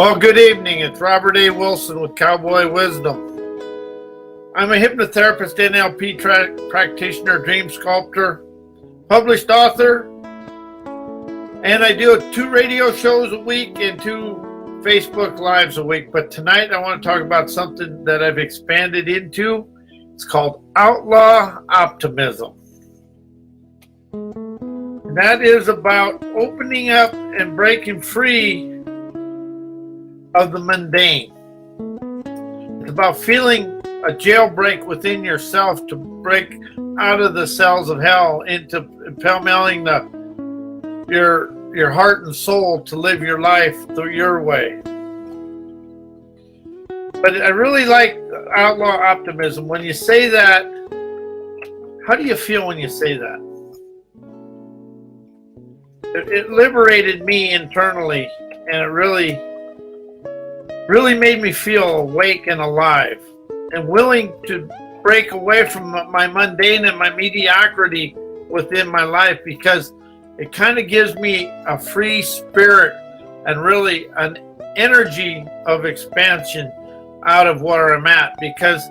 Well, good evening. It's Robert A. Wilson with Cowboy Wisdom. I'm a hypnotherapist, NLP practitioner, dream sculptor, published author, and I do 2 radio shows a week and 2 Facebook Lives a week. But tonight I want to talk about something that I've expanded into. It's called Outlaw Optimism. And that is about opening up and breaking free of the mundane. It's about feeling a jailbreak within yourself to break out of the cells of hell into pell-melling your heart and soul to live your life through your way. But I really like Outlaw Optimism. When you say that, how do you feel when you say that? It liberated me internally, and it really made me feel awake and alive and willing to break away from my mundane and my mediocrity within my life, because it kind of gives me a free spirit and really an energy of expansion out of where I'm at, because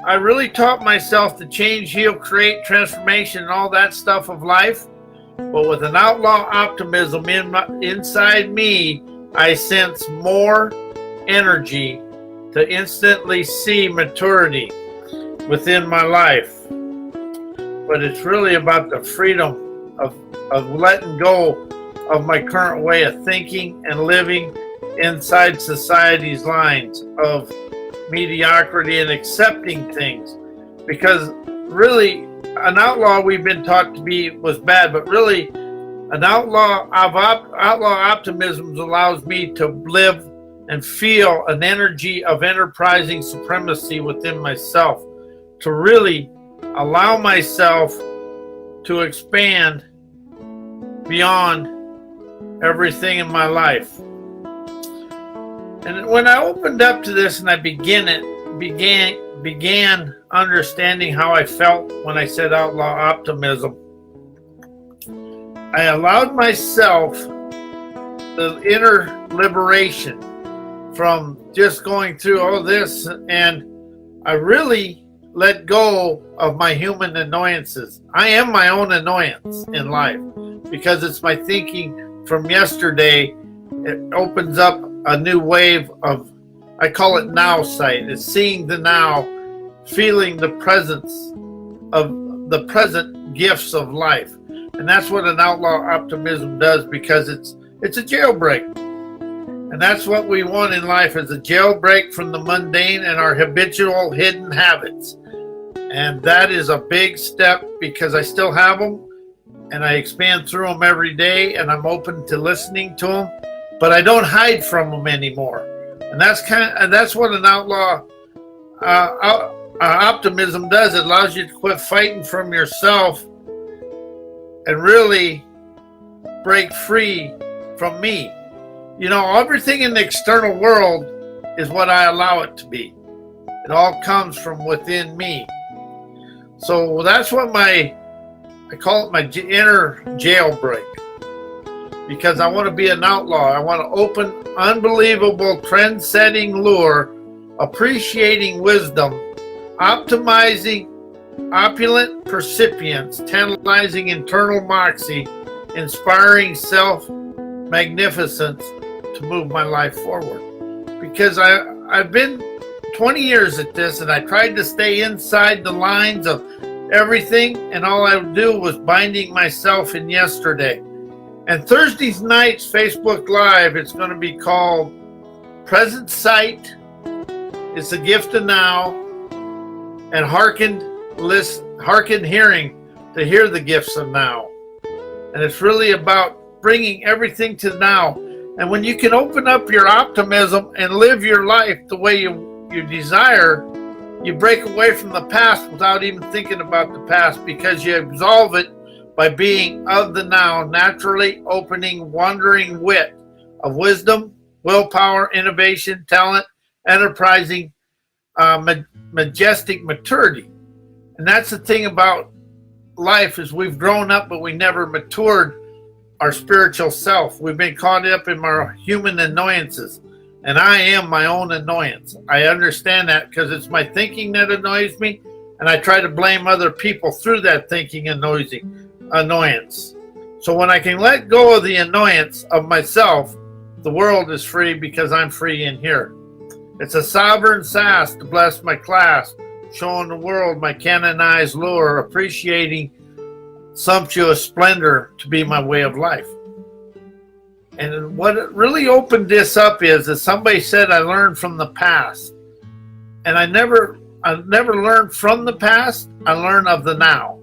I really taught myself to change, heal, create, transformation, and all that stuff of life. But with an outlaw optimism inside me, I sense more energy to instantly see maturity within my life. But it's really about the freedom of letting go of my current way of thinking and living inside society's lines of mediocrity and accepting things. Because really, an outlaw we've been taught to be was bad, but really an outlaw optimism allows me to live and feel an energy of enterprising supremacy within myself, to really allow myself to expand beyond everything in my life. And when I opened up to this and I began understanding how I felt when I said outlaw optimism, I allowed myself the inner liberation from just going through all this, and I really let go of my human annoyances. I am my own annoyance in life, because it's my thinking from yesterday. It opens up a new wave of, I call it now sight. It's seeing the now, feeling the presence of the present gifts of life. And that's what an outlaw optimism does, because it's a jailbreak. And that's what we want in life, is a jailbreak from the mundane and our habitual hidden habits. And that is a big step, because I still have them and I expand through them every day, and I'm open to listening to them, but I don't hide from them anymore. And that's what an outlaw optimism does. It allows you to quit fighting from yourself and really break free from me. You know, everything in the external world is what I allow it to be. It all comes from within me. So that's what I call it my inner jailbreak, because I want to be an outlaw. I want to open unbelievable trend-setting lure, appreciating wisdom, optimizing opulent percipience, tantalizing internal moxie, inspiring self-magnificence to move my life forward. Because I've been 20 years at this, and I tried to stay inside the lines of everything, and all I would do was binding myself in yesterday. And Thursday night's Facebook Live, it's going to be called Present Sight, It's a Gift of Now, and Hearken Hearing to Hear the Gifts of Now. And it's really about bringing everything to now. And when you can open up your optimism and live your life the way you desire, you break away from the past without even thinking about the past, because you absolve it by being of the now, naturally opening, wandering wit of wisdom, willpower, innovation, talent, enterprising, majestic maturity. And that's the thing about life, is we've grown up, but we never matured our spiritual self. We've been caught up in our human annoyances. And I am my own annoyance. I understand that because it's my thinking that annoys me, and I try to blame other people through that thinking annoyance. So when I can let go of the annoyance of myself, the world is free because I'm free in here. It's a sovereign sass to bless my class, showing the world my canonized lure, appreciating sumptuous splendor to be my way of life. And what really opened this up is that somebody said I learned from the past. And I never learned from the past, I learn of the now.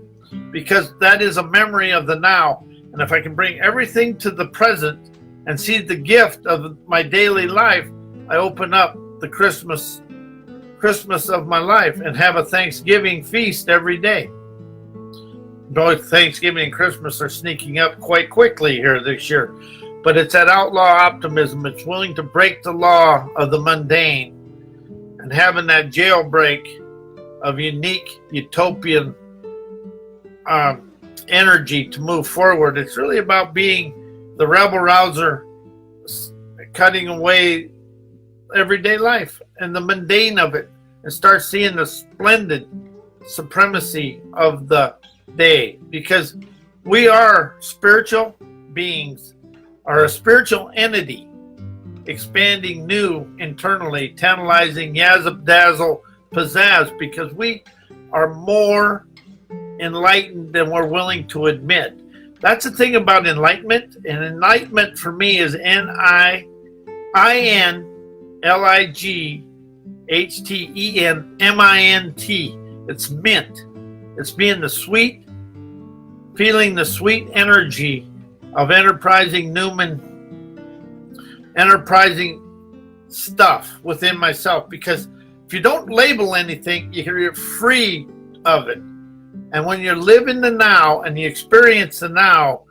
Because that is a memory of the now. And if I can bring everything to the present and see the gift of my daily life, I open up the Christmas of my life and have a Thanksgiving feast every day. Both Thanksgiving and Christmas are sneaking up quite quickly here this year. But it's that outlaw optimism. It's willing to break the law of the mundane and having that jailbreak of unique utopian energy to move forward. It's really about being the rebel rouser, cutting away everyday life and the mundane of it, and start seeing the splendid supremacy of the day. Because we are spiritual beings, are a spiritual entity, expanding new internally, tantalizing, yazzle, dazzle, pizzazz, because we are more enlightened than we're willing to admit. That's the thing about enlightenment. And enlightenment for me is INLIGHTENMINT. It's mint. It's being the sweet, feeling the sweet energy of enterprising stuff within myself. Because if you don't label anything, you're free of it. And when you live in the now and you experience the now,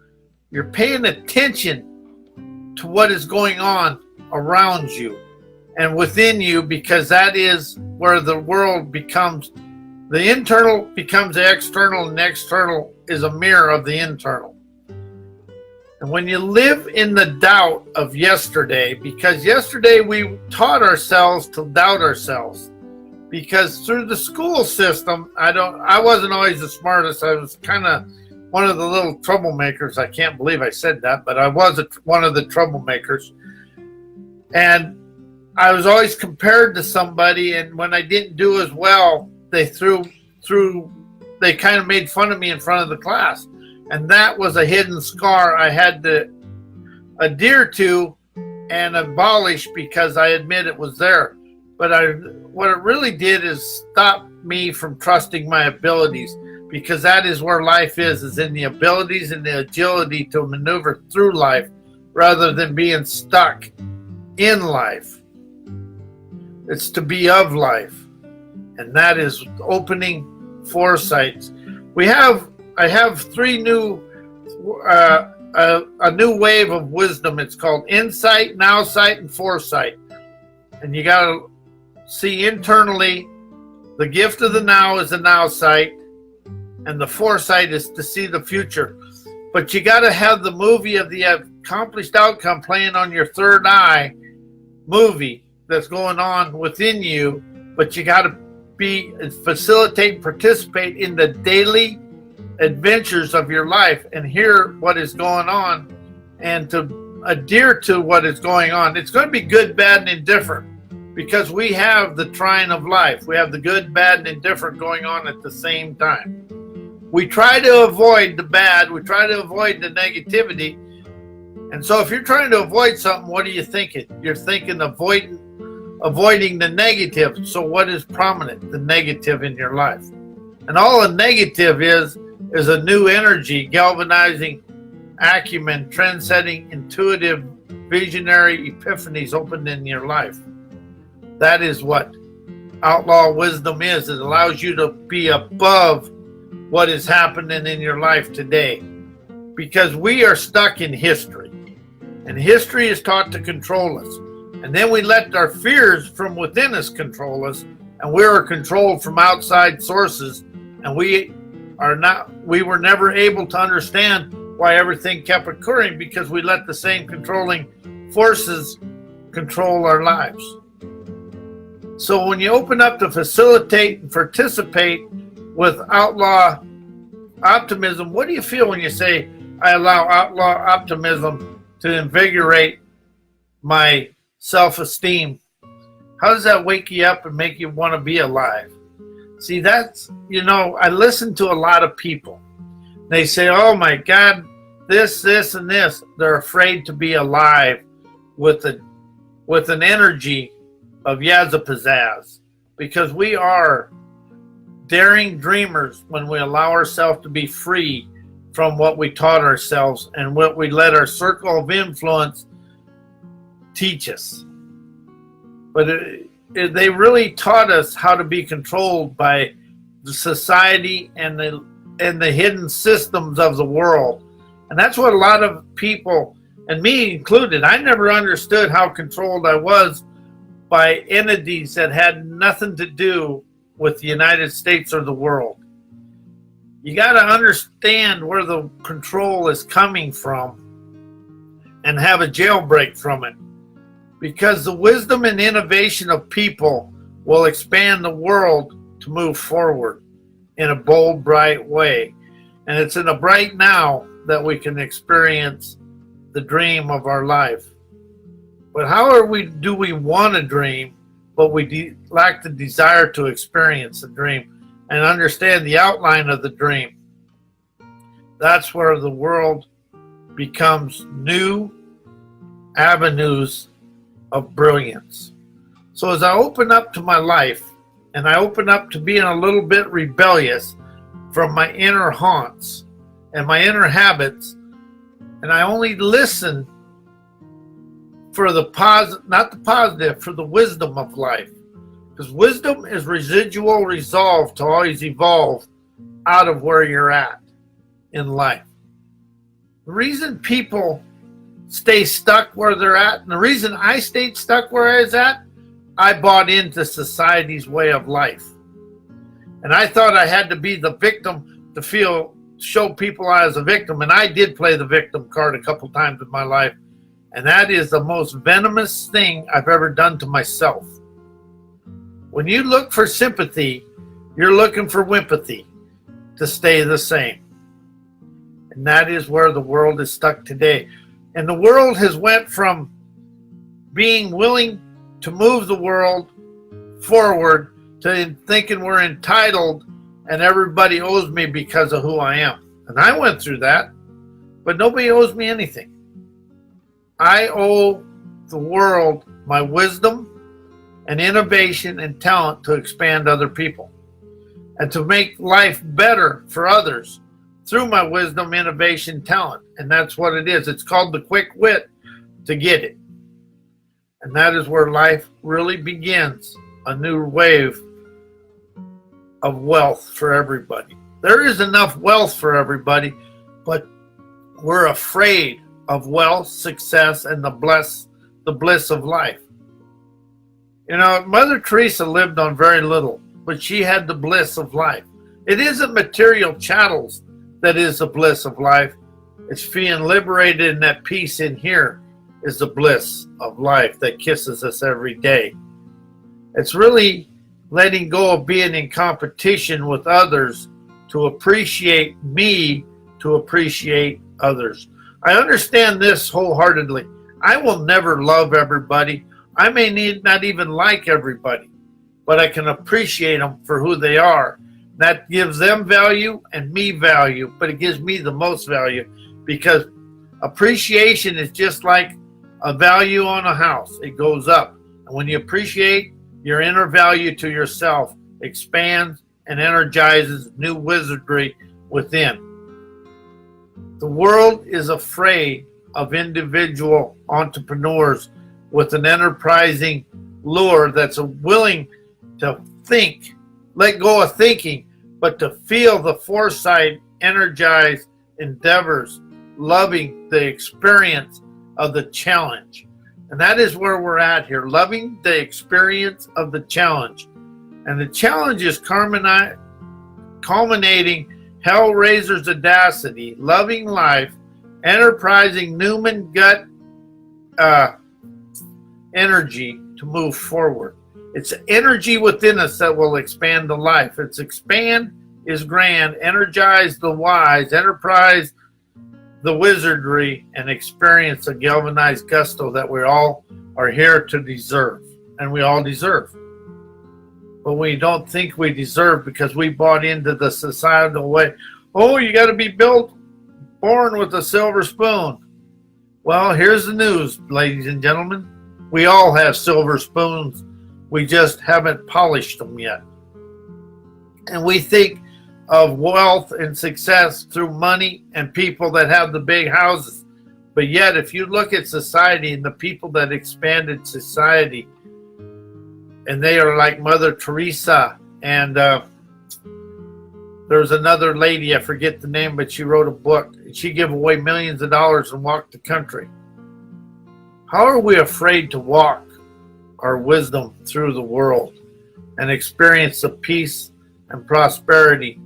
you're paying attention to what is going on around you and within you, because that is where the world becomes, the internal becomes the external, and the external is a mirror of the internal. And when you live in the doubt of yesterday, because yesterday we taught ourselves to doubt ourselves, because through the school system, I wasn't always the smartest. I was kind of one of the little troublemakers. I can't believe I said that, but I was one of the troublemakers. And I was always compared to somebody, and when I didn't do as well, they kind of made fun of me in front of the class. And that was a hidden scar I had to adhere to and abolish, because I admit it was there. But what it really did is stop me from trusting my abilities, because that is where life is in the abilities and the agility to maneuver through life rather than being stuck in life. It's to be of life. And that is opening foresights. I have three new, a new wave of wisdom. It's called insight, now sight, and foresight. And you got to see internally, the gift of the now is the now sight, and the foresight is to see the future. But you got to have the movie of the accomplished outcome playing on your third eye movie that's going on within you. But you got to facilitate, participate in the daily adventures of your life and hear what is going on and to adhere to what is going on. It's going to be good, bad, and indifferent, because we have the trine of life. We have the good, bad, and indifferent going on at the same time. We try to avoid the bad. We try to avoid the negativity. And so if you're trying to avoid something, what are you thinking? You're thinking avoiding the negative. So what is prominent? The negative in your life. And all a negative is a new energy, galvanizing acumen, trend-setting, intuitive, visionary epiphanies opened in your life. That is what outlaw wisdom is. It allows you to be above what is happening in your life today. Because we are stuck in history. And history is taught to control us. And then we let our fears from within us control us. And we are controlled from outside sources. And we were never able to understand why everything kept occurring, because we let the same controlling forces control our lives. So when you open up to facilitate and participate with Outlaw Optimism, what do you feel when you say, I allow Outlaw Optimism to invigorate my self-esteem? How does that wake you up and make you want to be alive? See, that's, I listen to a lot of people. They say, oh my God, this, and this. They're afraid to be alive with an energy of yazza pizzazz, because we are daring dreamers when we allow ourselves to be free from what we taught ourselves and what we let our circle of influence teach us. But they really taught us how to be controlled by the society and the hidden systems of the world. And that's what a lot of people, and me included, I never understood how controlled I was by entities that had nothing to do with the United States or the world. You got to understand where the control is coming from and have a jailbreak from it, because the wisdom and innovation of people will expand the world to move forward in a bold, bright way. And it's in a bright now that we can experience the dream of our life. But do we want a dream, but we lack the desire to experience the dream and understand the outline of the dream? That's where the world becomes new avenues of brilliance. So as I open up to my life, and I open up to being a little bit rebellious from my inner haunts and my inner habits, and I only listen for the positive, not the positive, for the wisdom of life. Because wisdom is residual resolve to always evolve out of where you're at in life. The reason people stay stuck where they're at, and the reason I stayed stuck where I was at, I bought into society's way of life. And I thought I had to be the victim to show people I was a victim. And I did play the victim card a couple times in my life. And that is the most venomous thing I've ever done to myself. When you look for sympathy, you're looking for wimpathy to stay the same. And that is where the world is stuck today. And the world has went from being willing to move the world forward to thinking we're entitled and everybody owes me because of who I am. And I went through that, but nobody owes me anything. I owe the world my wisdom and innovation and talent to expand other people and to make life better for others through my wisdom, innovation, talent. And that's what it is. It's called the quick wit to get it. And that is where life really begins, a new wave of wealth for everybody. There is enough wealth for everybody, but we're afraid of wealth, success, and the bliss of life. Mother Teresa lived on very little, but she had the bliss of life. It isn't material chattels that is the bliss of life. It's being liberated, and that peace in here is the bliss of life that kisses us every day. It's really letting go of being in competition with others to appreciate me, to appreciate others. I understand this wholeheartedly. I will never love everybody. I may not even like everybody, but I can appreciate them for who they are. That gives them value and me value, but it gives me the most value, because appreciation is just like a value on a house. It goes up. And when you appreciate, your inner value to yourself expands and energizes new wizardry within. The world is afraid of individual entrepreneurs with an enterprising lure that's willing to think, let go of thinking, but to feel the foresight, energized endeavors, loving the experience of the challenge. And that is where we're at here, loving the experience of the challenge. And the challenge is culminating Hellraiser's audacity, loving life, enterprising Newman gut energy to move forward. It's energy within us that will expand the life. It's expand is grand, energize the wise, enterprise the wizardry, and experience a galvanized gusto that we all are here to deserve. And we all deserve. But we don't think we deserve because we bought into the societal way. Oh, you got to be born with a silver spoon. Well, here's the news, ladies and gentlemen. We all have silver spoons. We just haven't polished them yet. And we think of wealth and success through money and people that have the big houses. But yet, if you look at society and the people that expanded society, and they are like Mother Teresa, and there's another lady, I forget the name, but she wrote a book. She gave away millions of dollars and walked the country. How are we afraid to walk our wisdom through the world and experience the peace and prosperity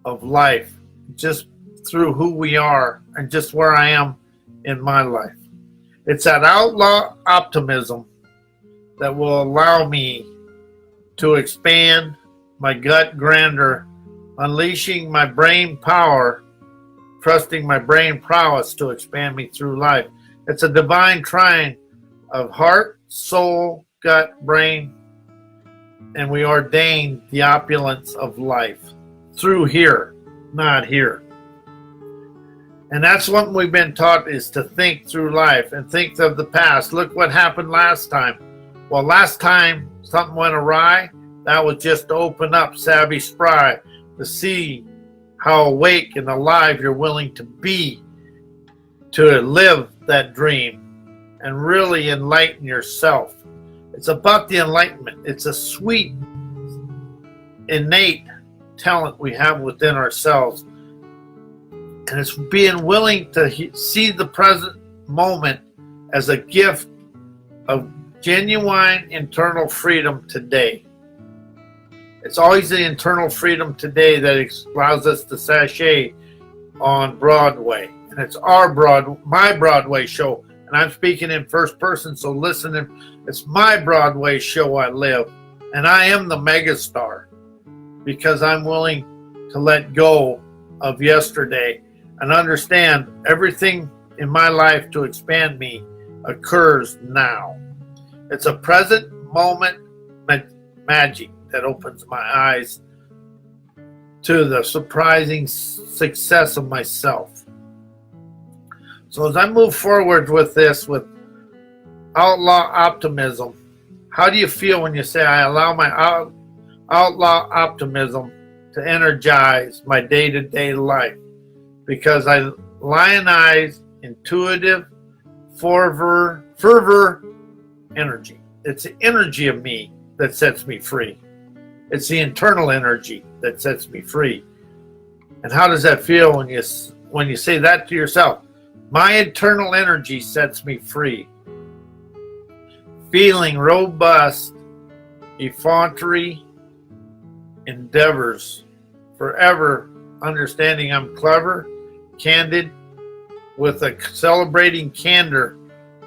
of life just through who we are and just where I am in my life? It's that outlaw optimism that will allow me to expand my gut grandeur, unleashing my brain power, trusting my brain prowess to expand me through life. It's a divine triangle of heart, soul, gut, brain, and we ordain the opulence of life through here, not here. And that's what we've been taught, is to think through life and think of the past. Look what happened last time. Well, last time something went awry, that was just to open up savvy spry to see how awake and alive you're willing to be to live that dream and really enlighten yourself. It's about the enlightenment. It's a sweet, innate talent we have within ourselves. And it's being willing to see the present moment as a gift of genuine internal freedom today. It's always the internal freedom today that allows us to sashay on Broadway. And it's my Broadway show. And I'm speaking in first person, so listen. It's my Broadway show I live. And I am the megastar because I'm willing to let go of yesterday and understand everything in my life to expand me occurs now. It's a present moment magic that opens my eyes to the surprising success of myself. So as I move forward with this, with outlaw optimism, how do you feel when you say, I allow my outlaw optimism to energize my day-to-day life? Because I lionize intuitive fervor energy. It's the energy of me that sets me free. It's the internal energy that sets me free. And how does that feel when you say that to yourself? My internal energy sets me free. Feeling robust, effrontery endeavors, forever understanding I'm clever, candid, with a celebrating candor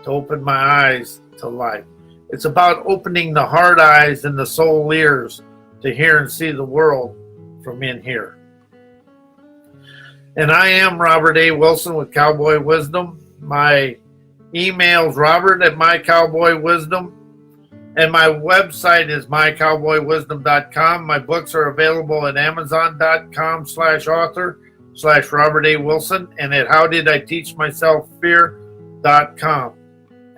to open my eyes to life. It's about opening the heart eyes and the soul ears to hear and see the world from in here. And I am Robert A. Wilson with Cowboy Wisdom. My email's robert@mycowboywisdom. And my website is mycowboywisdom.com. My books are available at amazon.com/author/Robert A. Wilson and at howdiditeachmyselffear.com.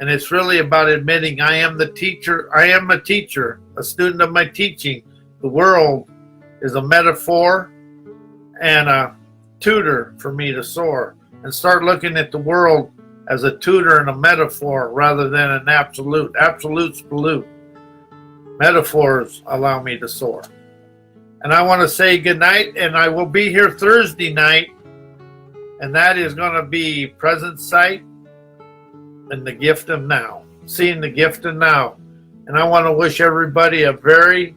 And it's really about admitting I am the teacher. I am a teacher, a student of my teaching. The world is a metaphor and a tutor for me to soar. And start looking at the world as a tutor and a metaphor rather than an absolute. Absolute's pollute. Metaphors allow me to soar. And I want to say good night, and I will be here Thursday night, and that is going to be present sight and the gift of now. Seeing the gift of now. And I want to wish everybody a very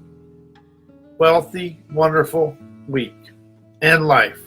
wealthy, wonderful week and life.